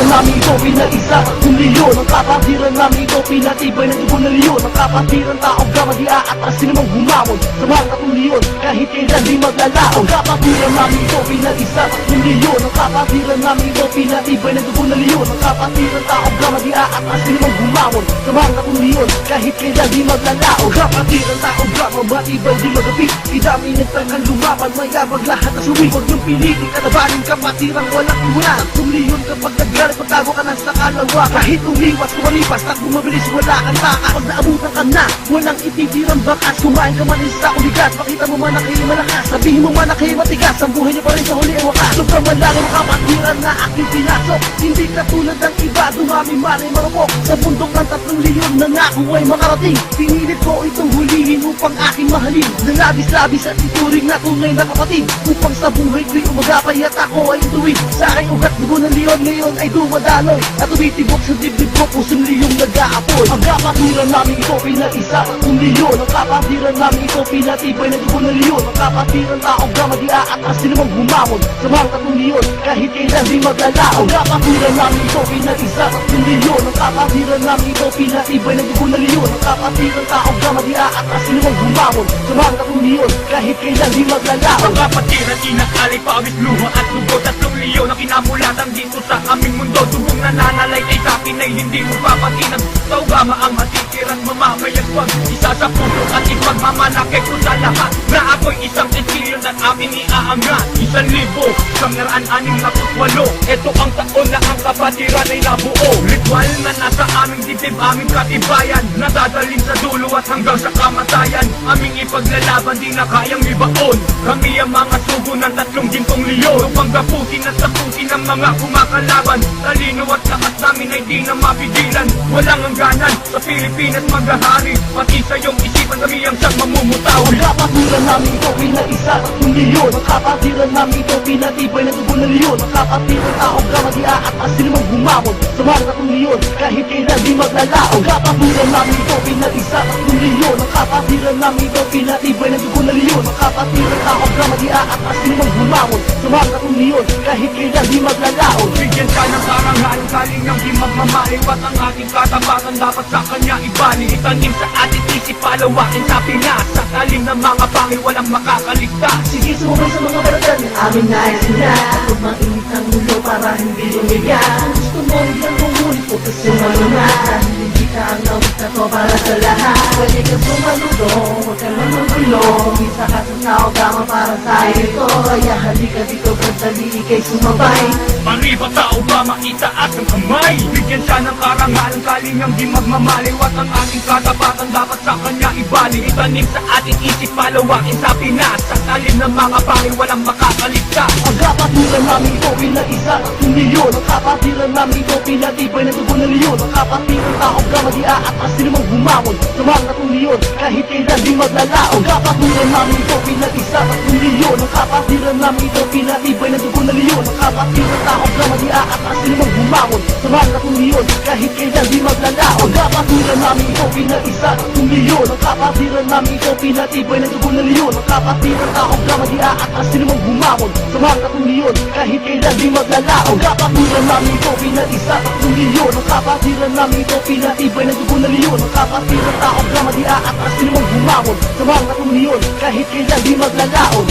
kapatiran namin ito pinag-isa ng leyon. Ang kapatiran namin ito pinatibay ng dugo ng leyon. Ang kapatiran taong gama di aatras sinamang humamon sa mga katuliyon kahit kailan di maglalaon. Ang kapatiran namin ito pinag-isa ng leyon. Ang kapatiran namin ito pinatibay ng dugo ng leyon. Ang kapatiran taong gama di aatras sinamang humamon sa mga katuliyon kahit kailan di maglalaon. Kapatiran taong gama matibay di magapit, idami nagtangang lumaban, mayabag lahat na suwi. Huwag niyong pilitin kalabanin kapatirang walang iwanan. Tumiyon kapag naggalit, pagtago ka ng sakalawa. Kahit umiwas, kumalipas, takbo mabilis, wala kang taka. Pag naabutan ka na, walang ititirang bakas. Kumain ka man sa uligat, makita mo man na kayo malakas. Sabihin mo man na kayo matigas, ang buhay niyo pa rin sa huli ang wakas. Sobrang malalim kapatiran na aking pinasok. Hindi katulad ng iba, dumami man ay marupok. Sa bundok ng 3 leyon na nako ay makarating. Pinilit ko itong hulihin upang aking mahalin. Nalabis-labis at ituring na tunay na kapatid. Upang sa buhay ko'y umagapay at ako ay tuwid. Sa aking ugat dugo ng leyon ngayon ay dumadaloy. At tumitibok sa dibdib ko pusong leyong nag-aapoy. Ang kapatiran namin ito pinag-isa ng leyon. Ang kapatiran namin ito pinatibay ng dugo ng leyon. Ang kapatiran taong gama di aatras sinamang humamon sa mga katuliyon kahit kailan di maglalaon. Ang kapatiran namin ito pinag-isa ng leyon. Ang kapatiran namin ito pinatibay ng dugo ng leyon. Ang kapatiran taong gama di aatras sinamang humamon sa mga katuliyon kahit kailan di maglalaon. Ang kapatiran inakali pawis luha at dugo, 3 leyon na kinamulatan dito sa aming mundo. Tubong nananalay ay akin ay hindi mo papatinag. Sa ugama ang matitiran mamamayag wag isa sa puso at ipagmamalaki ko sa lahat na ako'y isang tensyon at aming iaangat. 1,968. Ito ang taon na ang kapatiran ay nabuo. Ritual na nasa aming dibdib, aming katibayan, nadadaling sa dulo at hanggang sa kamatayan. Aming ipaglalaban di na kayang ibaon. Kami ang mga sugo ng 3 gintong leyon. Upang gaputin at tapusin ang mga kumakalaban. Talino at lakas namin ay di na mapigilan. Walang hangganan sa Pilipinas maghahari. Pati sa iyong isipan kami ang siyang mamumutaw. Ang kapatiran namin ito pinag-isa ng leyon. Ang kapatiran namin ito pinatibay ng dugo ng leyon. Ang kapatiran taong gama di aatras sinamang humamon sa mga katuliyon kahit kailan di maglalaon. Ang kapatiran namin ito pinag-isa ng leyon. Ang kapatiran namin ito pinatibay ng dugo ng leyon. Ang kapatiran taong gama di aatras sinamang humamon sa mga katuliyon kahit kailan di maglalaon. Bigyan ka ng karangalan, kalingang di magmamaliwat. Ang ating katapatan dapat sa kanya ibalik. Itanim sa ating isip, palawakin sa Pinas. Sa talim ng mga pangil, walang makakaligtas. Sige, sumabay sa mga baladan amin nais nila. At huwag mainit ang ulo para hindi lumigan. Gusto mo rin lang kumulit po kasi malunat. Dahil hindi ka ang awit na to para sa lahat. Pwede ka sumaludo, huwag ka lang magulo. Kumisa ka sa tao, tama para sa'yo ito. Kaya halika dito, pagdali ikay sumabay. Mariba tao ba maitaas ang kamay? Bigyan siya ng karangalan, kalingang di magmamaliwat. Ang ating katapatan dapat sa kanya ibalik. Itanim sa ating isip, palawakin sa Pinas. Sa talim ng mga pangil, walang makakaligtas. Ang kapatiran namin ito pinag-isa ng leyon. Ang kapatiran namin ito pinatibay ng dugo ng leyon. Ang kapatiran taong gama di aatras sinamang humamon sa mga katuliyon kahit kailan di maglalaon. Ang kapatiran namin ito pinag-isa ng leyon. Ang kapatiran namin ito pinatibay ng dugo ng leyon. Ang kapatiran taong gama di aatras sinamang humamon sa mga katuliyon kahit kailan di maglalaon. Ang kapatiran namin ito pinag-isa ng leyon. Ang kapatiran namin ito pinatibay ng dugo ng leyon. Ang kapatiran taong gama di aatras sinamang humamon sa mga katuliyon kahit kailan di maglalaon. Ang kapatiran namin ito pinag-isa ng leyon. Ang kapatiran namin ito pinatibay ng dugo ng leyon. Ang kapatiran taong gama di aatras sinamang humamon sa mga katuliyon kahit kailan di maglalaon.